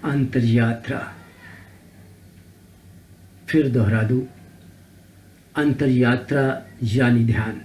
अंतर्यात्रा। फिर दोहरा दूं, अंतर्यात्रा यानी ध्यान।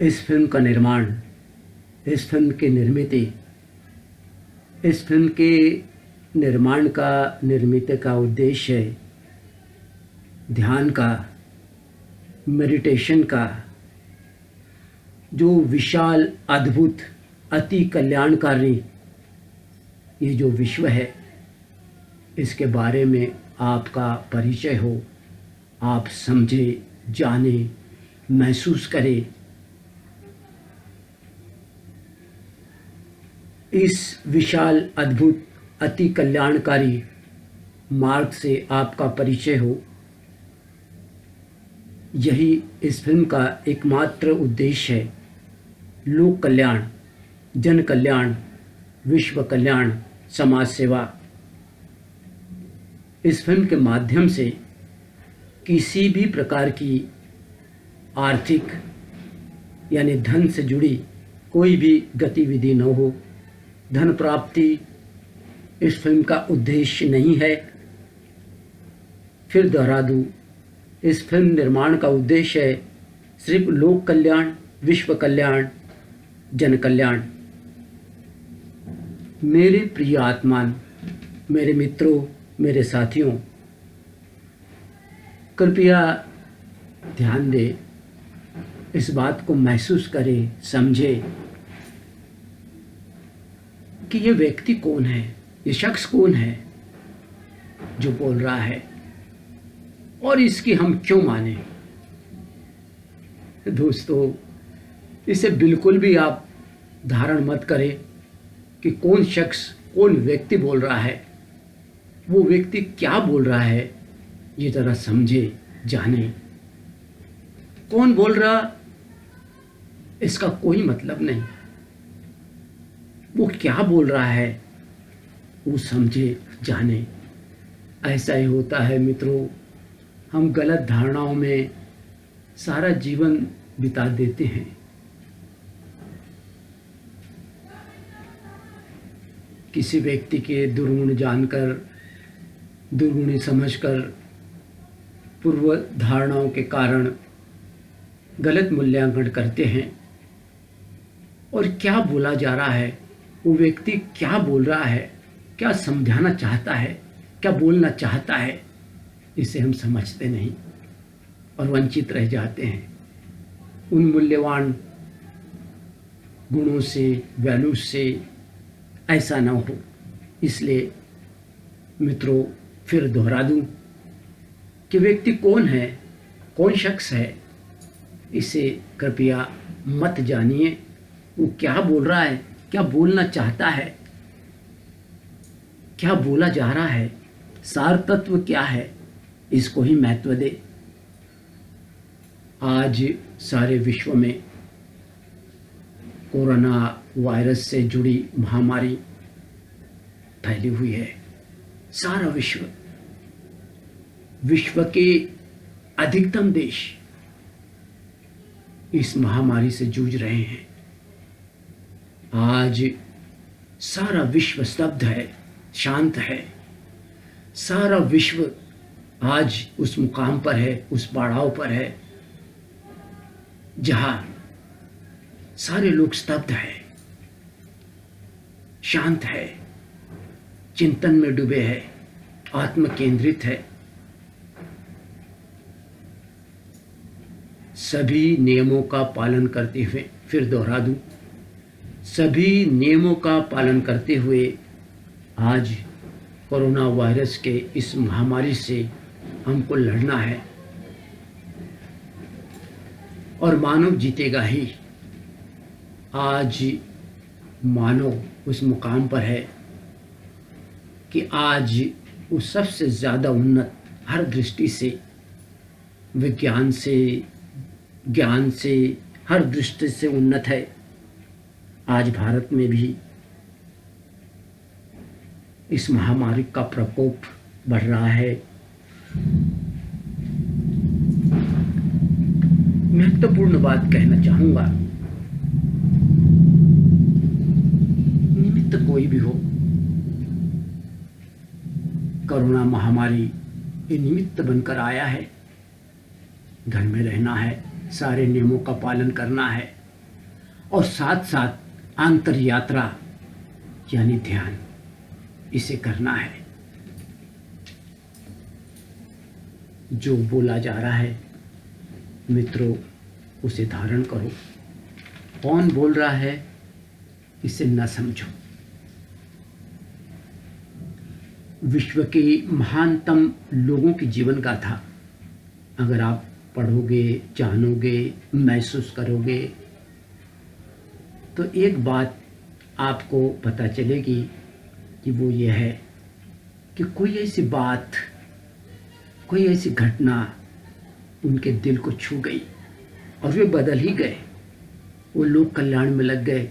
इस फिल्म का निर्माण, इस फिल्म की निर्मिति, इस फिल्म के निर्माण का, निर्मित का उद्देश्य है ध्यान का, मेडिटेशन का। जो विशाल, अद्भुत, अति कल्याणकारी ये जो विश्व है, इसके बारे में आपका परिचय हो, आप समझे, जाने, महसूस करें। इस विशाल, अद्भुत, अति कल्याणकारी मार्ग से आपका परिचय हो, यही इस फिल्म का एकमात्र उद्देश्य है। लोक कल्याण, जन कल्याण, विश्व कल्याण, समाज सेवा। इस फिल्म के माध्यम से किसी भी प्रकार की आर्थिक यानी धन से जुड़ी कोई भी गतिविधि न हो। धन प्राप्ति इस फिल्म का उद्देश्य नहीं है। फिर दोहरा दूं, इस फिल्म निर्माण का उद्देश्य है सिर्फ लोक कल्याण, विश्व कल्याण, जन कल्याण। मेरे प्रिय आत्मान, मेरे मित्रों, मेरे साथियों, कृपया ध्यान दें, इस बात को महसूस करें, समझें कि ये व्यक्ति कौन है, ये शख्स कौन है जो बोल रहा है, और इसकी हम क्यों माने। दोस्तों, इसे बिल्कुल भी आप धारण मत करें कि कौन शख्स, कौन व्यक्ति बोल रहा है। वो व्यक्ति क्या बोल रहा है ये ज़रा समझे, जाने। कौन बोल रहा इसका कोई मतलब नहीं, वो क्या बोल रहा है वो समझे, जाने। ऐसा ही होता है मित्रों, हम गलत धारणाओं में सारा जीवन बिता देते हैं। किसी व्यक्ति के दुर्गुण जानकर, दुर्गुणी समझकर, पूर्व धारणाओं के कारण गलत मूल्यांकन करते हैं। और क्या बोला जा रहा है, वो व्यक्ति क्या बोल रहा है, क्या समझाना चाहता है, क्या बोलना चाहता है, इसे हम समझते नहीं और वंचित रह जाते हैं उन मूल्यवान गुणों से, वैल्यूज से। ऐसा ना हो, इसलिए मित्रों फिर दोहरा दूं कि व्यक्ति कौन है, कौन शख्स है, इसे कृपया मत जानिए। वो क्या बोल रहा है, क्या बोलना चाहता है, क्या बोला जा रहा है, सार तत्व क्या है, इसको ही महत्व दे। आज सारे विश्व में कोरोना वायरस से जुड़ी महामारी फैली हुई है। सारा विश्व, विश्व के अधिकतम देश इस महामारी से जूझ रहे हैं। आज सारा विश्व स्तब्ध है, शांत है। सारा विश्व आज उस मुकाम पर है, उस पड़ाव पर है जहां सारे लोग स्तब्ध है, शांत है, चिंतन में डूबे है, आत्म केंद्रित है। सभी नियमों का पालन करते हुए, फिर दोहरा दूं, सभी नियमों का पालन करते हुए आज कोरोना वायरस के इस महामारी से हमको लड़ना है। और मानव जीतेगा ही। आज मानव उस मुकाम पर है कि आज वो सबसे ज़्यादा उन्नत, हर दृष्टि से, विज्ञान से, ज्ञान से, हर दृष्टि से उन्नत है। आज भारत में भी इस महामारी का प्रकोप बढ़ रहा है। महत्वपूर्ण बात कहना चाहूंगा, निमित्त कोई भी हो, कोरोना महामारी ये निमित्त बनकर आया है। घर में रहना है, सारे नियमों का पालन करना है और साथ साथ आंतर यात्रा यानी ध्यान, इसे करना है। जो बोला जा रहा है मित्रों, उसे धारण करो। कौन बोल रहा है इसे न समझो। विश्व के महानतम लोगों की जीवन गाथा अगर आप पढ़ोगे, जानोगे, महसूस करोगे तो एक बात आपको पता चलेगी कि वो ये है कि कोई ऐसी बात, कोई ऐसी घटना उनके दिल को छू गई और वे बदल ही गए। वो लोक कल्याण में लग गए,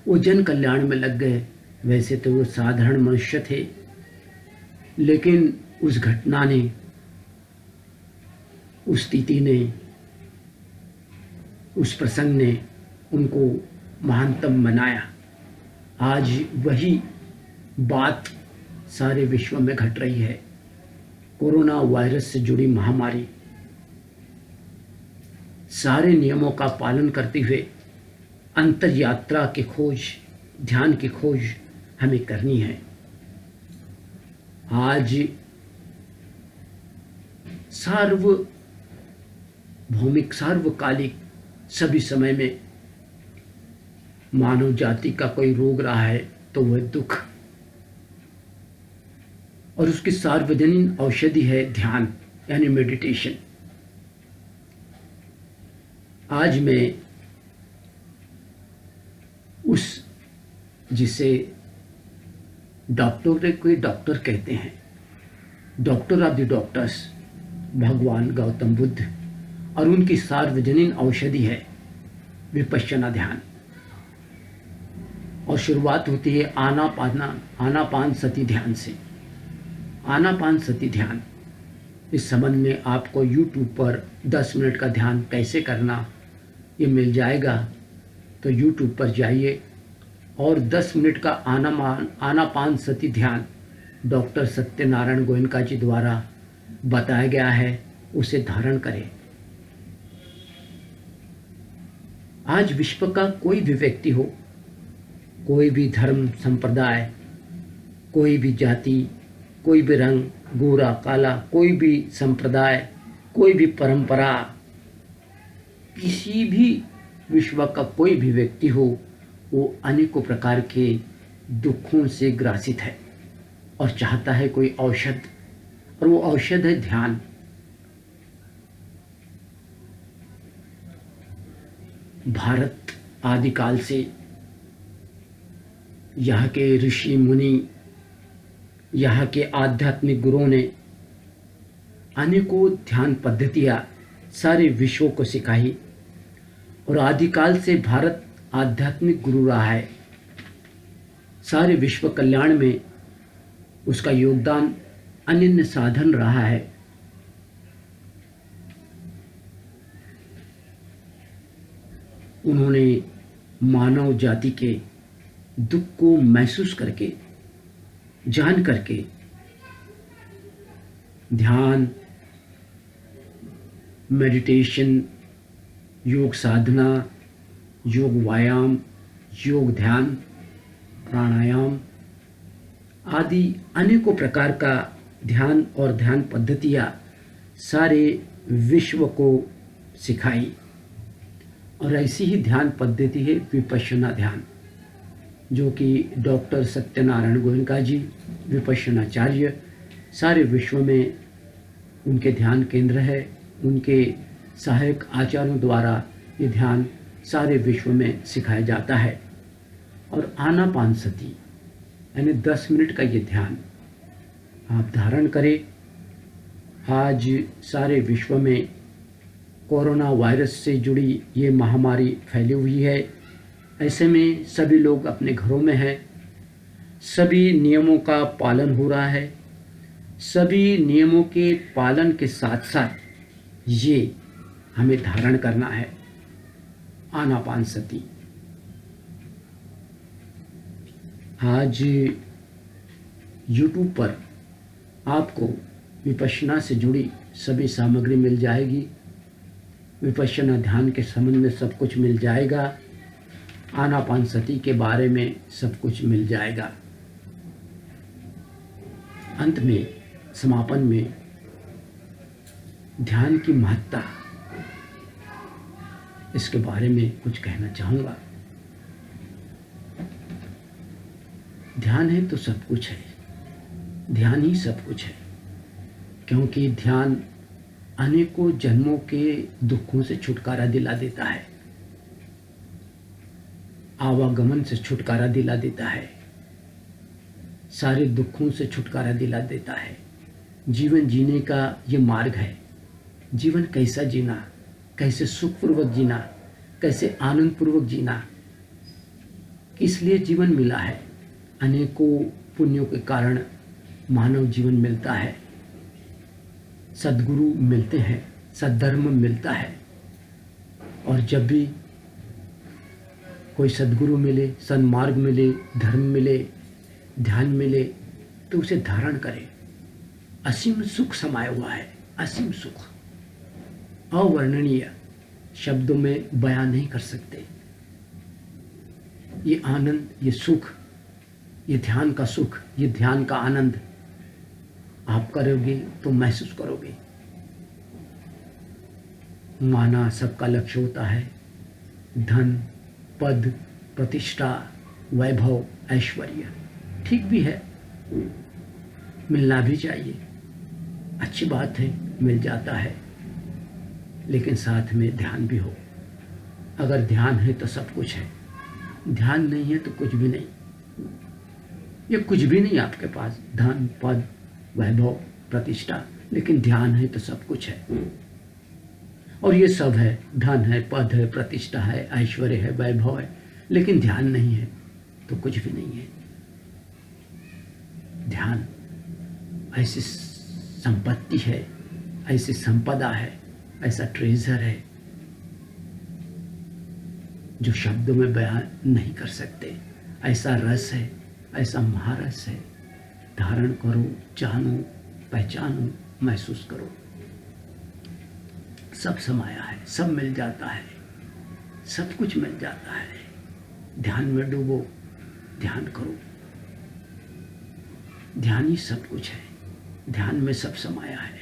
वो जन कल्याण में लग गए। वैसे तो वो साधारण मनुष्य थे, लेकिन उस घटना ने, उस स्थिति ने, उस प्रसंग ने उनको महानतम बनाया। आज वही बात सारे विश्व में घट रही है। कोरोना वायरस से जुड़ी महामारी, सारे नियमों का पालन करते हुए अंतर यात्रा की खोज, ध्यान की खोज हमें करनी है। आज सार्वभौमिक, सार्वकालिक सभी समय में मानव जाति का कोई रोग रहा है तो वह दुख, और उसकी सार्वजनिक औषधि है ध्यान यानी मेडिटेशन। आज मैं उस जिसे डॉक्टर कहते हैं, डॉक्टर ऑफ द डॉक्टर्स, भगवान गौतम बुद्ध, और उनकी सार्वजनिक औषधि है विपश्यना ध्यान। और शुरुआत होती है आनापान सती ध्यान से। आनापान सती ध्यान, इस संबंध में आपको YouTube पर 10 मिनट का ध्यान कैसे करना ये मिल जाएगा। तो YouTube पर जाइए और 10 मिनट का आनापान सती ध्यान डॉक्टर सत्यनारायण गोयनका जी द्वारा बताया गया है, उसे धारण करें। आज विश्व का कोई भी व्यक्ति हो, कोई भी धर्म संप्रदाय, कोई भी जाति, कोई भी रंग, गोरा काला, कोई भी संप्रदाय, कोई भी परंपरा, किसी भी विश्व का कोई भी व्यक्ति हो, वो अनेकों प्रकार के दुखों से ग्रासित है और चाहता है कोई औषध, और वो औषध है ध्यान। भारत आदिकाल से यहाँ के ऋषि मुनि, यहाँ के आध्यात्मिक गुरुओं ने अनेकों ध्यान पद्धतियाँ सारे विश्व को सिखाई, और आदिकाल से भारत आध्यात्मिक गुरु रहा है। सारे विश्व कल्याण में उसका योगदान अनन्य साधन रहा है। उन्होंने मानव जाति के दुख को महसूस करके, जान करके ध्यान, मेडिटेशन, योग साधना, योग व्यायाम, योग ध्यान, प्राणायाम आदि अनेकों प्रकार का ध्यान और ध्यान पद्धतियाँ सारे विश्व को सिखाई। और ऐसी ही ध्यान पद्धति है विपश्यना ध्यान, जो कि डॉक्टर सत्यनारायण गोयनका जी, विपश्यनाचार्य, सारे विश्व में उनके ध्यान केंद्र है। उनके सहायक आचार्यों द्वारा ये ध्यान सारे विश्व में सिखाया जाता है। और आनापानसति यानी 10 मिनट का ये ध्यान आप धारण करें। आज सारे विश्व में कोरोना वायरस से जुड़ी ये महामारी फैली हुई है। ऐसे में सभी लोग अपने घरों में हैं, सभी नियमों का पालन हो रहा है। सभी नियमों के पालन के साथ साथ ये हमें धारण करना है आनापानसति। आज YouTube पर आपको विपश्यना से जुड़ी सभी सामग्री मिल जाएगी। विपश्यना ध्यान के संबंध में सब कुछ मिल जाएगा। आनापानसति के बारे में सब कुछ मिल जाएगा। अंत में, समापन में ध्यान की महत्ता, इसके बारे में कुछ कहना चाहूँगा। ध्यान है तो सब कुछ है, ध्यान ही सब कुछ है, क्योंकि ध्यान अनेकों जन्मों के दुखों से छुटकारा दिला देता है, आवागमन से छुटकारा दिला देता है, सारे दुखों से छुटकारा दिला देता है। जीवन जीने का ये मार्ग है। जीवन कैसा जीना, कैसे सुखपूर्वक जीना, कैसे आनंद पूर्वक जीना, इसलिए जीवन मिला है। अनेकों पुण्यों के कारण मानव जीवन मिलता है, सद्गुरु मिलते हैं, सद्धर्म मिलता है। और जब भी कोई सद्गुरु मिले, सन्मार्ग मिले, धर्म मिले, ध्यान मिले, तो उसे धारण करे। असीम सुख समाया हुआ है, असीम सुख, अवर्णनीय, शब्दों में बयान नहीं कर सकते। ये आनंद, ये सुख, ये ध्यान का सुख, ये ध्यान का आनंद आप करोगे तो महसूस करोगे। माना सबका लक्ष्य होता है, धन, पद, प्रतिष्ठा, वैभव, ऐश्वर्य, ठीक भी है, मिलना भी चाहिए, अच्छी बात है, मिल जाता है, लेकिन साथ में ध्यान भी हो। अगर ध्यान है तो सब कुछ है, ध्यान नहीं है तो कुछ भी नहीं। ये कुछ भी नहीं आपके पास, धन, पद, वैभव, प्रतिष्ठा, लेकिन ध्यान है तो सब कुछ है। और ये सब है, धन है, पद है, प्रतिष्ठा है, ऐश्वर्य है, वैभव है, लेकिन ध्यान नहीं है तो कुछ भी नहीं है। ध्यान ऐसी संपत्ति है, ऐसी संपदा है, ऐसा ट्रेजर है जो शब्दों में बयान नहीं कर सकते। ऐसा रस है, ऐसा महारस है। धारण करो, जानो, पहचानो, महसूस करो। सब समाया है, सब मिल जाता है, सब कुछ मिल जाता है। ध्यान में डूबो, ध्यान करो। ध्यान ही सब कुछ है, ध्यान में सब समाया है।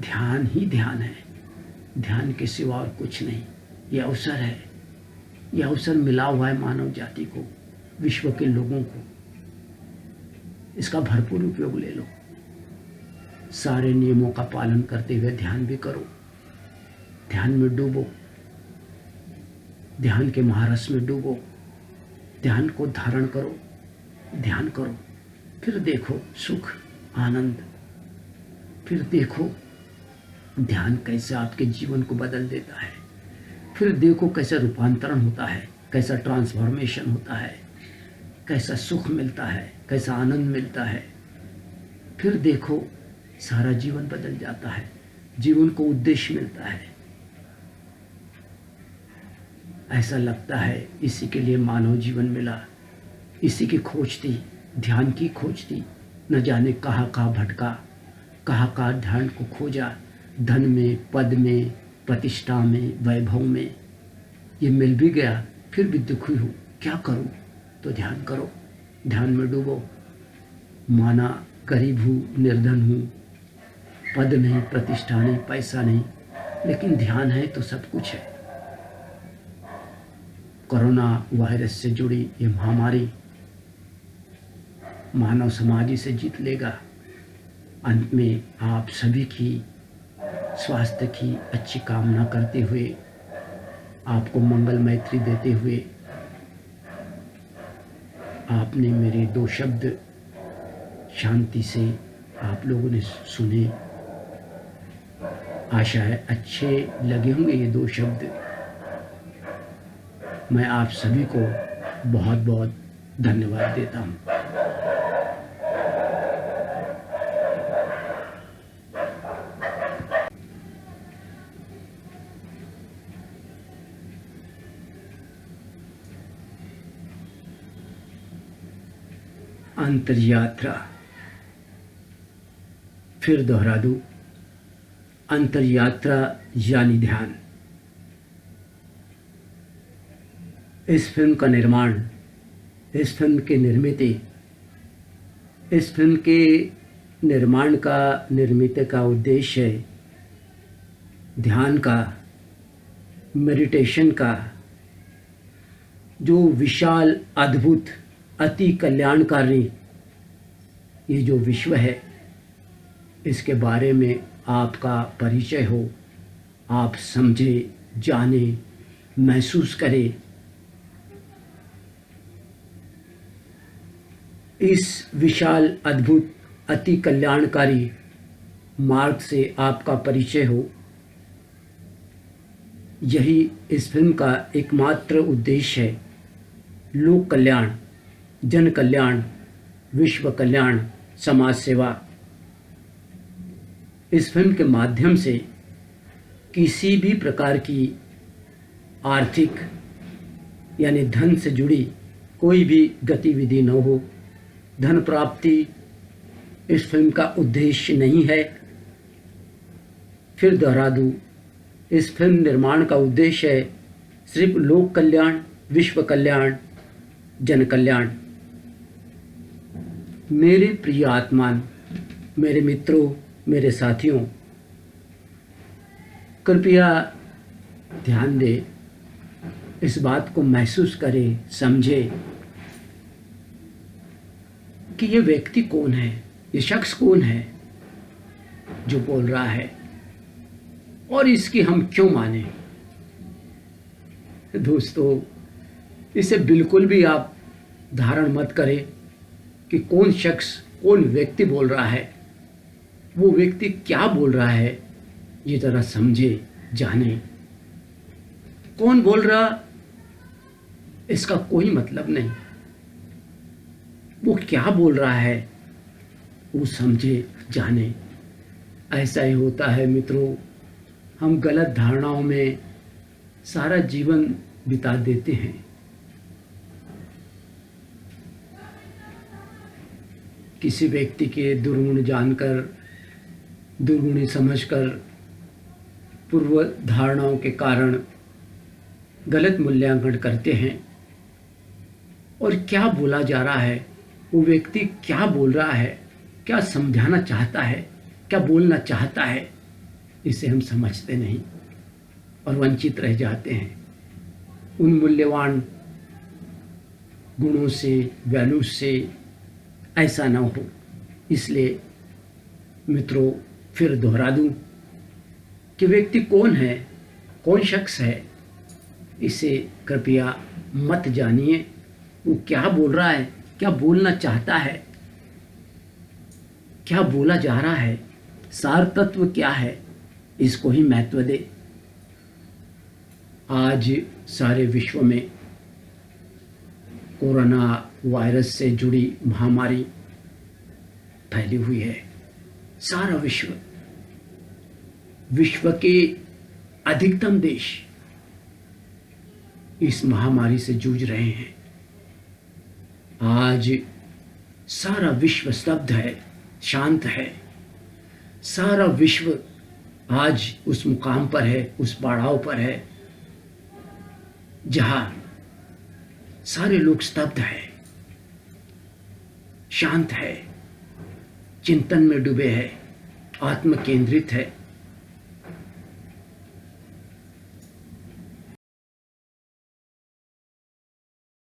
ध्यान ही ध्यान है, ध्यान के सिवा और कुछ नहीं। यह अवसर है, यह अवसर मिला हुआ है मानव जाति को, विश्व के लोगों को। इसका भरपूर उपयोग ले लो। सारे नियमों का पालन करते हुए ध्यान भी करो। ध्यान में डूबो, ध्यान के महारस में डूबो, ध्यान को धारण करो, ध्यान करो। फिर देखो सुख, आनंद। फिर देखो ध्यान कैसे आपके जीवन को बदल देता है। फिर देखो कैसा रूपांतरण होता है, कैसा ट्रांसफॉर्मेशन होता है, कैसा सुख मिलता है, कैसा आनंद मिलता है। फिर देखो सारा जीवन बदल जाता है, जीवन को उद्देश्य मिलता है। ऐसा लगता है इसी के लिए मानव जीवन मिला, इसी की खोज थी, ध्यान की खोज थी। न जाने कहाँ भटका, कहाँ ध्यान को खोजा। धन में, पद में, प्रतिष्ठा में, वैभव में, ये मिल भी गया, फिर भी दुखी हूँ, क्या करूँ? तो ध्यान करो, ध्यान में डूबो। माना गरीब हूँ, निर्धन हूँ, पद नहीं, प्रतिष्ठा नहीं, पैसा नहीं, लेकिन ध्यान है तो सब कुछ है। कोरोना वायरस से जुड़ी ये महामारी मानव समाज ही से जीत लेगा। अंत में आप सभी की स्वास्थ्य की अच्छी कामना करते हुए, आपको मंगल मैत्री देते हुए, आपने मेरे 2 शब्द शांति से आप लोगों ने सुने। आशा है अच्छे लगे होंगे ये 2 शब्द। मैं आप सभी को बहुत बहुत धन्यवाद देता हूँ। अंतर्यात्रा। फिर दोहरा दूं, अंतर्यात्रा यानी ध्यान। इस फिल्म का निर्माण, इस फिल्म के निर्मित, इस फिल्म के निर्माण का, निर्मित का उद्देश्य ध्यान का, मेडिटेशन का, जो विशाल, अद्भुत, अति कल्याणकारी ये जो विश्व है, इसके बारे में आपका परिचय हो, आप समझे, जाने, महसूस करें। इस विशाल, अद्भुत, अति कल्याणकारी मार्ग से आपका परिचय हो, यही इस फिल्म का एकमात्र उद्देश्य है। लोक कल्याण, जन कल्याण, विश्व कल्याण, समाज सेवा। इस फिल्म के माध्यम से किसी भी प्रकार की आर्थिक यानी धन से जुड़ी कोई भी गतिविधि न हो, धन प्राप्ति इस फिल्म का उद्देश्य नहीं है। फिर दोहरा दूं, इस फिल्म निर्माण का उद्देश्य है सिर्फ लोक कल्याण, विश्व कल्याण, जन कल्याण। मेरे प्रिय आत्मान, मेरे मित्रों, मेरे साथियों, कृपया ध्यान दें, इस बात को महसूस करें, समझें कि ये व्यक्ति कौन है, ये शख्स कौन है जो बोल रहा है, और इसकी हम क्यों माने। दोस्तों, इसे बिल्कुल भी आप धारण मत करें कि कौन शख्स, कौन व्यक्ति बोल रहा है, वो व्यक्ति क्या बोल रहा है, ये ज़रा समझे, जाने। कौन बोल रहा, इसका कोई मतलब नहीं, वो क्या बोल रहा है वो समझे, जाने। ऐसा ही होता है मित्रों, हम गलत धारणाओं में सारा जीवन बिता देते हैं। किसी व्यक्ति के दुर्गुण जानकर, दुर्गुणी समझकर, पूर्व धारणाओं के कारण गलत मूल्यांकन करते हैं। और क्या बोला जा रहा है, वो व्यक्ति क्या बोल रहा है, क्या समझाना चाहता है, क्या बोलना चाहता है, इसे हम समझते नहीं और वंचित रह जाते हैं उन मूल्यवान गुणों से, वैल्यूज से। ऐसा ना हो, इसलिए मित्रों फिर दोहरा दूं कि व्यक्ति कौन है, कौन शख्स है, इसे कृपया मत जानिए। वो क्या बोल रहा है, क्या बोलना चाहता है, क्या बोला जा रहा है, सार तत्व क्या है, इसको ही महत्व दे। आज सारे विश्व में कोरोना वायरस से जुड़ी महामारी फैली हुई है। सारा विश्व के अधिकतम देश इस महामारी से जूझ रहे हैं। आज सारा विश्व स्तब्ध है, शांत है। सारा विश्व आज उस मुकाम पर है, उस पड़ाव पर है जहां सारे लोग स्तब्ध है, शांत है, चिंतन में डूबे है, आत्म केंद्रित है।